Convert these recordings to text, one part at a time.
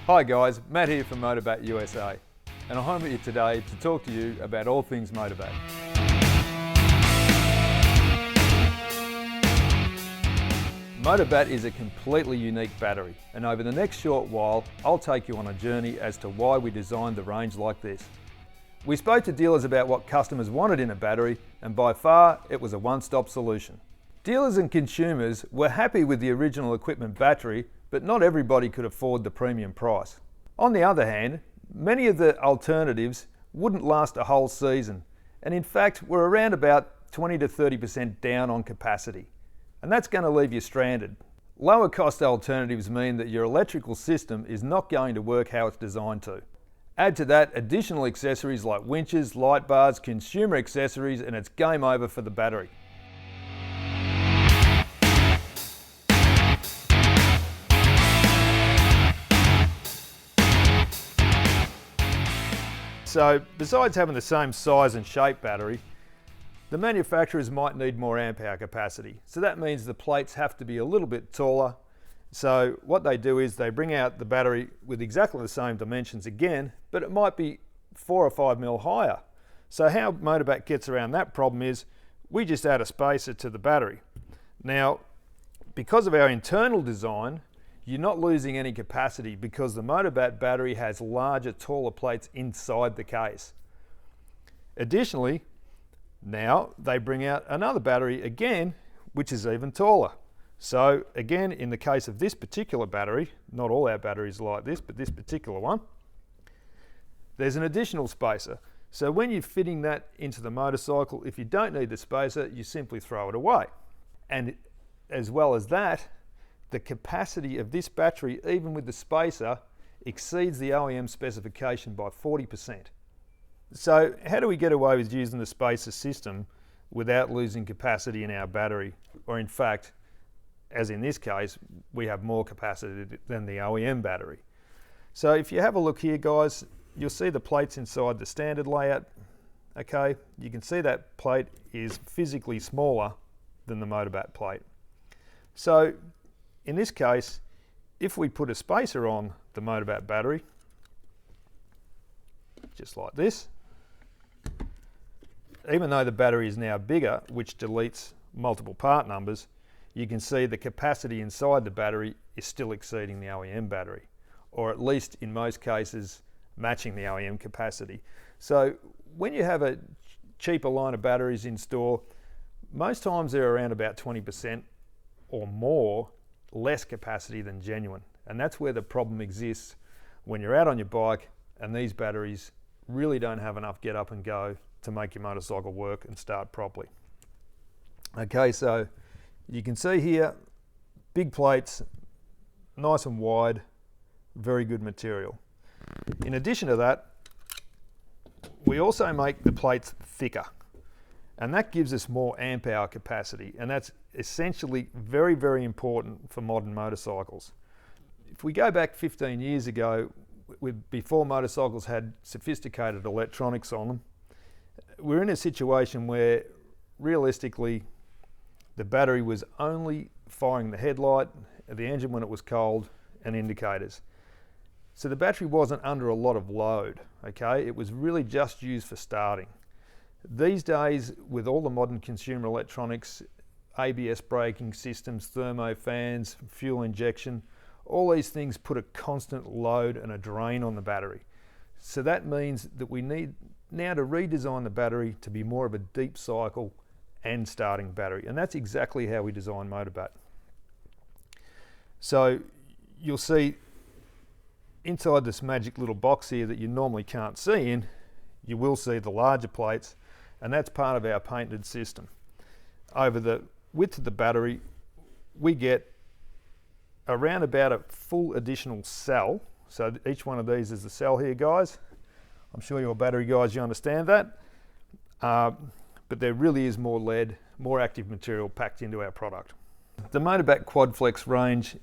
Hi guys, Matt here from Motobatt USA, and I'm here today to talk to you about all things Motobatt. Motobatt is a completely unique battery, and over the next short while, I'll take you on a journey as to why we designed the range like this. We spoke to dealers about what customers wanted in a battery, and by far, it was a one-stop solution. Dealers and consumers were happy with the original equipment battery, but not everybody could afford the premium price. On the other hand, many of the alternatives wouldn't last a whole season, and in fact were around about 20 to 30% down on capacity. And that's going to leave you stranded. Lower cost alternatives mean that your electrical system is not going to work how it's designed to. Add to that additional accessories like winches, light bars, consumer accessories, and it's game over for the battery. So besides having the same size and shape battery, the manufacturers might need more amp hour capacity. So that means the plates have to be a little bit taller. So what they do is they bring out the battery with exactly the same dimensions again, but it might be 4 or 5 mil higher. So how Motobatt gets around that problem is we just add a spacer to the battery. Now, because of our internal design, you're not losing any capacity because the Motobatt battery has larger, taller plates inside the case. Additionally, now they bring out another battery again, which is even taller. So again, in the case of this particular battery, not all our batteries are like this, but this particular one, there's an additional spacer. So when you're fitting that into the motorcycle, if you don't need the spacer, you simply throw it away. And as well as that, the capacity of this battery, even with the spacer, exceeds the OEM specification by 40%. So how do we get away with using the spacer system without losing capacity in our battery? Or in fact, as in this case, we have more capacity than the OEM battery. So if you have a look here, guys, you'll see the plates inside the standard layout. Okay, you can see that plate is physically smaller than the Motobatt plate. So in this case, if we put a spacer on the Motobatt battery, just like this, even though the battery is now bigger, which deletes multiple part numbers, you can see the capacity inside the battery is still exceeding the OEM battery, or at least in most cases matching the OEM capacity. So when you have a cheaper line of batteries in store, most times they're around about 20% or more less capacity than genuine. And that's where the problem exists when you're out on your bike and these batteries really don't have enough get up and go to make your motorcycle work and start properly. Okay, so you can see here, big plates, nice and wide, very good material. In addition to that, we also make the plates thicker, and that gives us more amp hour capacity, and that's essentially very, very important for modern motorcycles. If we go back 15 years ago, before motorcycles had sophisticated electronics on them, we're in a situation where realistically the battery was only firing the headlight, the engine when it was cold, and indicators. So the battery wasn't under a lot of load, okay? It was really just used for starting. These days, with all the modern consumer electronics, ABS braking systems, thermo fans, fuel injection, all these things put a constant load and a drain on the battery. So that means that we need now to redesign the battery to be more of a deep cycle and starting battery. And that's exactly how we design Motobatt. So you'll see inside this magic little box here that you normally can't see in, you will see the larger plates, and that's part of our patented system. Over the width of the battery, we get around about a full additional cell. So each one of these is a cell here, guys. I'm sure you're battery guys, you understand that. But there really is more lead, more active material packed into our product. The Motobatt Quadflex range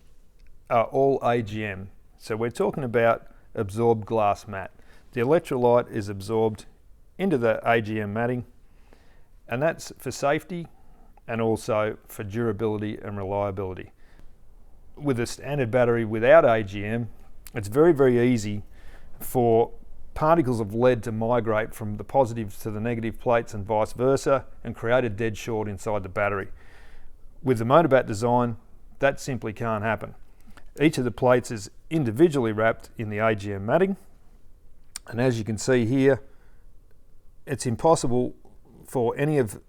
are all AGM. So we're talking about absorbed glass mat. The electrolyte is absorbed into the AGM matting, and that's for safety and also for durability and reliability. With a standard battery without AGM, it's very, very easy for particles of lead to migrate from the positive to the negative plates and vice versa and create a dead short inside the battery. With the Motobatt design, that simply can't happen. Each of the plates is individually wrapped in the AGM matting, and as you can see here, it's impossible for any of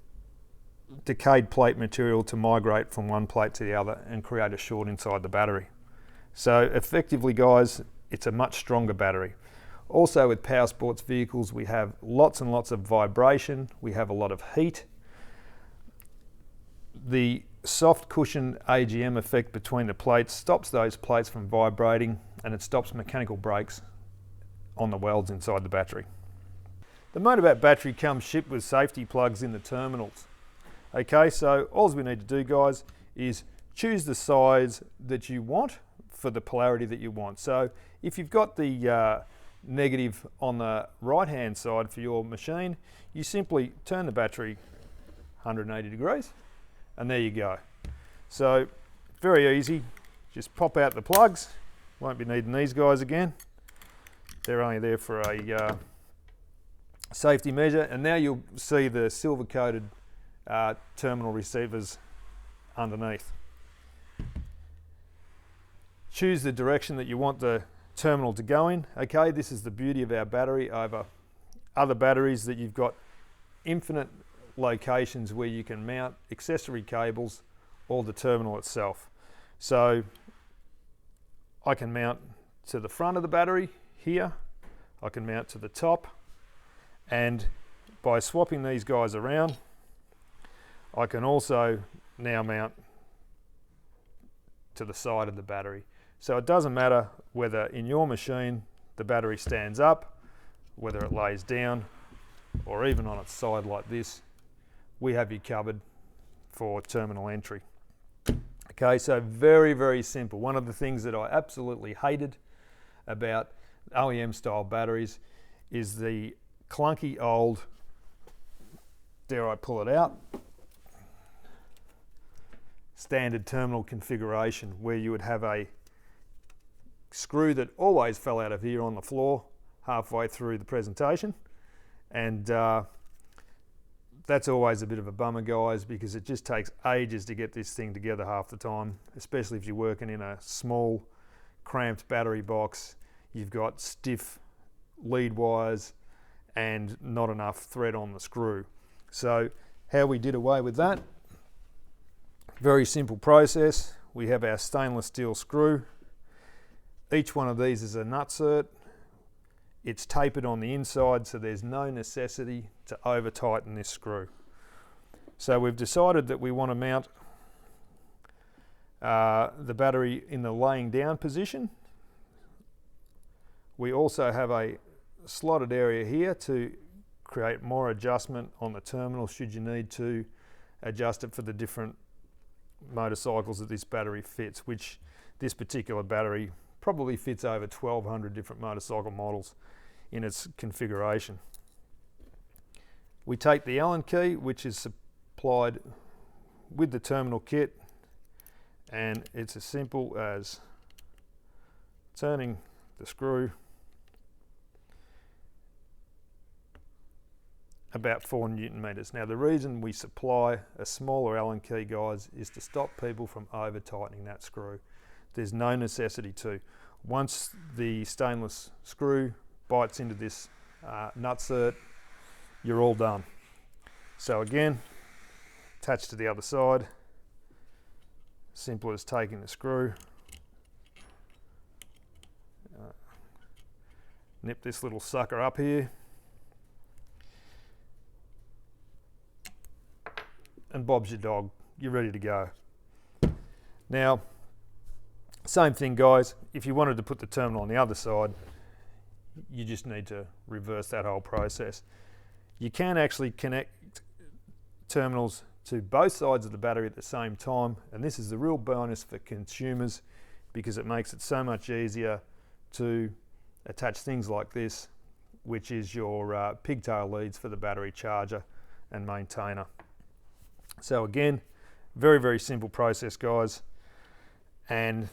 decayed plate material to migrate from one plate to the other and create a short inside the battery. So effectively, guys, it's a much stronger battery. Also, with power sports vehicles, we have lots and lots of vibration, we have a lot of heat. The soft cushion AGM effect between the plates stops those plates from vibrating, and it stops mechanical breaks on the welds inside the battery. The Motobatt battery comes shipped with safety plugs in the terminals. Okay, so all we need to do, guys, is choose the size that you want for the polarity that you want. So if you've got the negative on the right hand side for your machine, you simply turn the battery 180 degrees and there you go. So very easy, just pop out the plugs. Won't be needing these guys again. They're only there for a safety measure, and now you'll see the silver coated terminal receivers underneath. Choose the direction that you want the terminal to go in. Okay, this is the beauty of our battery over other batteries, that you've got infinite locations where you can mount accessory cables or the terminal itself. So I can mount to the front of the battery here, I can mount to the top, and by swapping these guys around, I can also now mount to the side of the battery. So it doesn't matter whether in your machine the battery stands up, whether it lays down, or even on its side like this, we have you covered for terminal entry. Okay, so very, very simple. One of the things that I absolutely hated about OEM style batteries is the clunky old, dare I pull it out, standard terminal configuration where you would have a screw that always fell out of here on the floor halfway through the presentation, and that's always a bit of a bummer, guys, because it just takes ages to get this thing together half the time, especially if you're working in a small cramped battery box. You've got stiff lead wires and not enough thread on the screw. So how we did away with that, very simple process. We have our stainless steel screw. Each one of these is a nutsert. It's tapered on the inside, so there's no necessity to over tighten this screw. So we've decided that we want to mount the battery in the laying down position. We also have a slotted area here to create more adjustment on the terminal should you need to adjust it for the different motorcycles that this battery fits, which this particular battery probably fits over 1,200 different motorcycle models in its configuration. We take the Allen key, which is supplied with the terminal kit, and it's as simple as turning the screw about 4 Newton meters. Now the reason we supply a smaller Allen key, guys, is to stop people from over tightening that screw. There's no necessity to. Once the stainless screw bites into this nutsert, you're all done. So again, attach to the other side, simple as taking the screw, nip this little sucker up here, and Bob's your dog, you're ready to go. Now, same thing, guys, if you wanted to put the terminal on the other side, you just need to reverse that whole process. You can actually connect terminals to both sides of the battery at the same time, and this is the real bonus for consumers because it makes it so much easier to attach things like this, which is your pigtail leads for the battery charger and maintainer. So again, very, very simple process, guys, and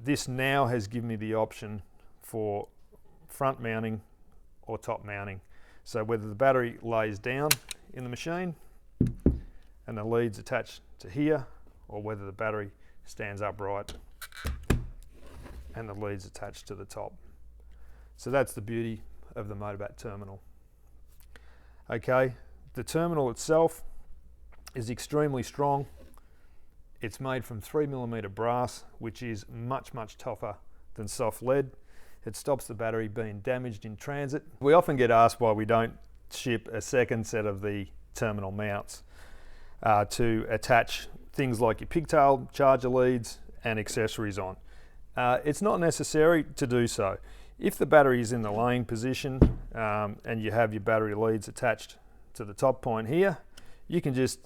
This now has given me the option for front mounting or top mounting. So whether the battery lays down in the machine and the lead's attached to here, or whether the battery stands upright and the lead's attached to the top. So that's the beauty of the Motobatt terminal. Okay, the terminal itself is extremely strong. It's made from 3mm brass, which is much tougher than soft lead. It stops the battery being damaged in transit. We often get asked why we don't ship a second set of the terminal mounts to attach things like your pigtail charger leads and accessories on. It's not necessary to do so. If the battery is in the laying position and you have your battery leads attached to the top point here, you can just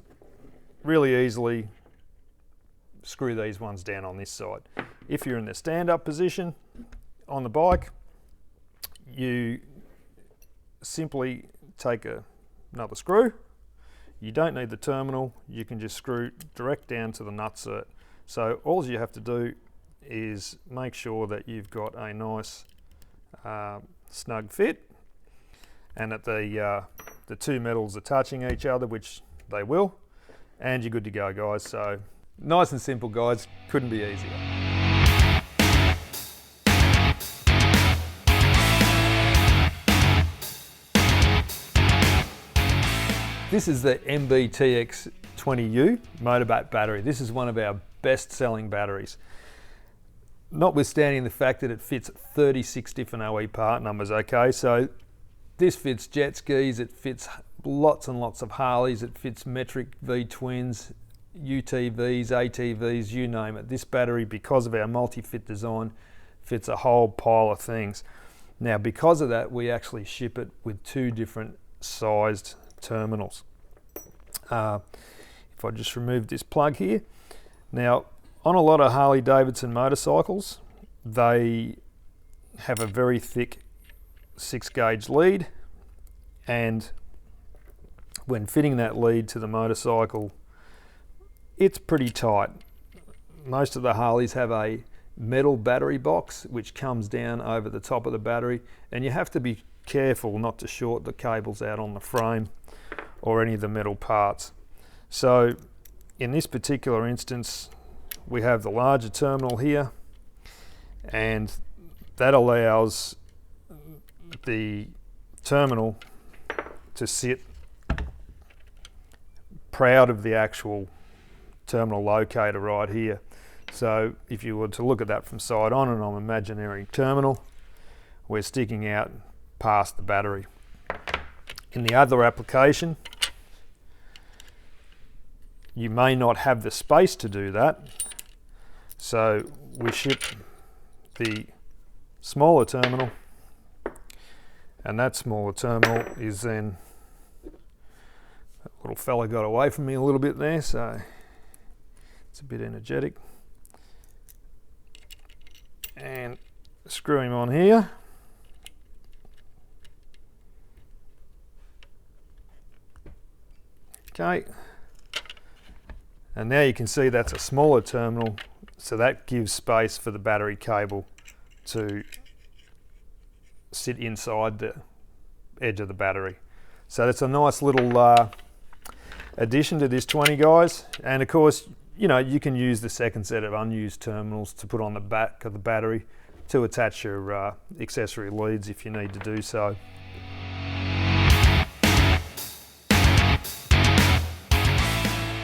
really easily screw these ones down on this side. If you're in the stand-up position on the bike, you simply take another screw. You don't need the terminal, you can just screw direct down to the nutset. So all you have to do is make sure that you've got a nice snug fit, and that the two metals are touching each other, which they will, and you're good to go, guys. So nice and simple, guys, couldn't be easier. This is the MBTX20U Motobatt battery. This is one of our best selling batteries. Notwithstanding the fact that it fits 36 different OE part numbers, okay? So this fits jet skis, it fits lots and lots of Harleys, it fits metric V-twins, UTVs, ATVs, you name it. This battery, because of our multi-fit design, fits a whole pile of things. Now, because of that, we actually ship it with two different sized terminals. If I just remove this plug here. Now, on a lot of Harley Davidson motorcycles, they have a very thick 6-gauge lead, and when fitting that lead to the motorcycle, it's pretty tight. Most of the Harleys have a metal battery box which comes down over the top of the battery, and you have to be careful not to short the cables out on the frame or any of the metal parts. So in this particular instance, we have the larger terminal here, and that allows the terminal to sit proud of the actual terminal locator right here. So if you were to look at that from side on, and I'm imaginary terminal, we're sticking out past the battery. In the other application, you may not have the space to do that, so we ship the smaller terminal, and that smaller terminal is then, that little fella got away from me a little bit there, so it's a bit energetic, and screw him on here. Okay, and now you can see that's a smaller terminal, so that gives space for the battery cable to sit inside the edge of the battery. So that's a nice little addition to this 20, guys. And of course, you know, you can use the second set of unused terminals to put on the back of the battery to attach your accessory leads if you need to do so.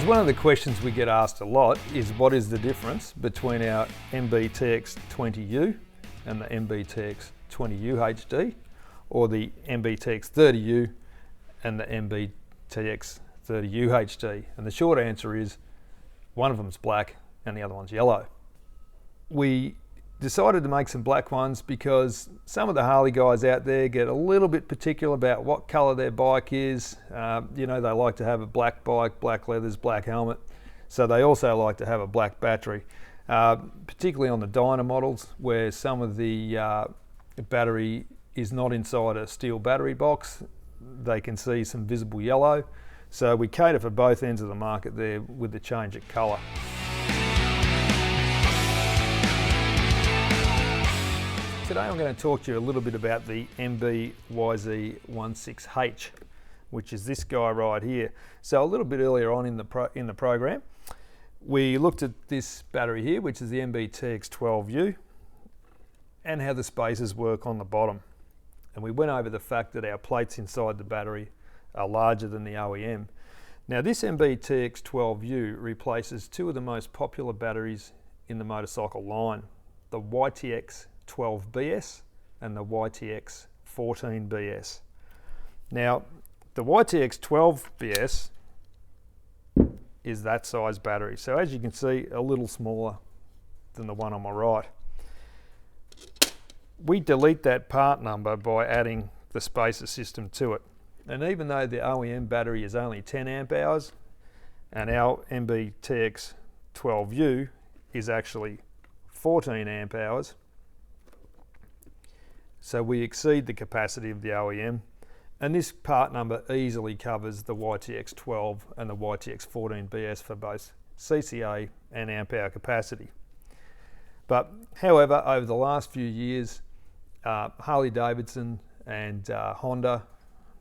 One of the questions we get asked a lot is, what is the difference between our MBTX20U and the MBTX20U HD, or the MBTX30U and the MBTX30U HD? And the short answer is, one of them's black and the other one's yellow. We decided to make some black ones because some of the Harley guys out there get a little bit particular about what colour their bike is. You know, they like to have a black bike, black leathers, black helmet. So they also like to have a black battery, particularly on the Dyna models, where some of the battery is not inside a steel battery box. They can see some visible yellow. So we cater for both ends of the market there with the change of colour. Today I'm going to talk to you a little bit about the MBYZ16H, which is this guy right here. So a little bit earlier on in the program, we looked at this battery here, which is the MBTX12U, and how the spacers work on the bottom. And we went over the fact that our plates inside the battery are larger than the OEM. Now this MBTX12U replaces two of the most popular batteries in the motorcycle line, the YTX12BS and the YTX14BS. Now the YTX12BS is that size battery. So as you can see, a little smaller than the one on my right. We delete that part number by adding the spacer system to it. And even though the OEM battery is only 10 amp hours and our MBTX12U is actually 14 amp hours, so we exceed the capacity of the OEM, and this part number easily covers the YTX12 and the YTX14BS for both CCA and amp hour capacity. But however, over the last few years, Harley Davidson and Honda,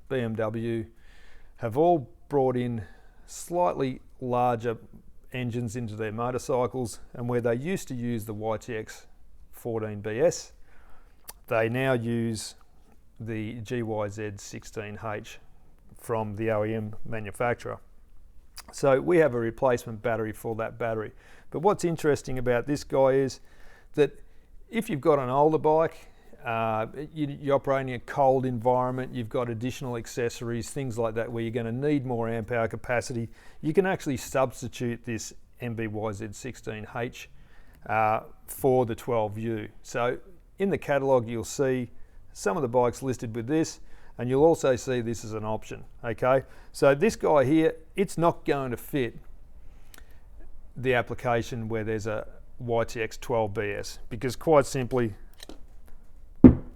BMW have all brought in slightly larger engines into their motorcycles, and where they used to use the YTX14BS, they now use the GYZ16H from the OEM manufacturer. So we have a replacement battery for that battery. But what's interesting about this guy is that if you've got an older bike, you're operating in a cold environment, you've got additional accessories, things like that, where you're going to need more amp hour capacity, you can actually substitute this MBYZ16H for the 12U. So in the catalogue you'll see some of the bikes listed with this, and you'll also see this as an option. Okay, so this guy here, it's not going to fit the application where there's a YTX12BS, because quite simply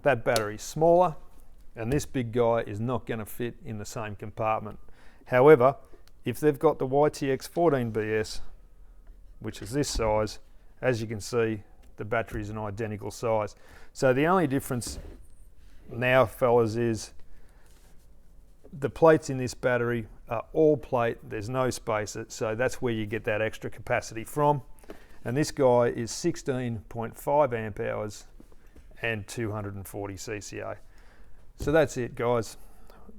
that battery's smaller and this big guy is not going to fit in the same compartment. However, if they've got the YTX14BS, which is this size, as you can see, the battery is an identical size. So the only difference now, fellas, is the plates in this battery are all plate, there's no spacer, so that's where you get that extra capacity from. And this guy is 16.5 amp hours and 240 CCA. So that's it, guys.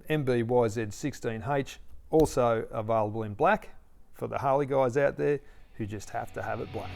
MBYZ16H, also available in black for the Harley guys out there who just have to have it black.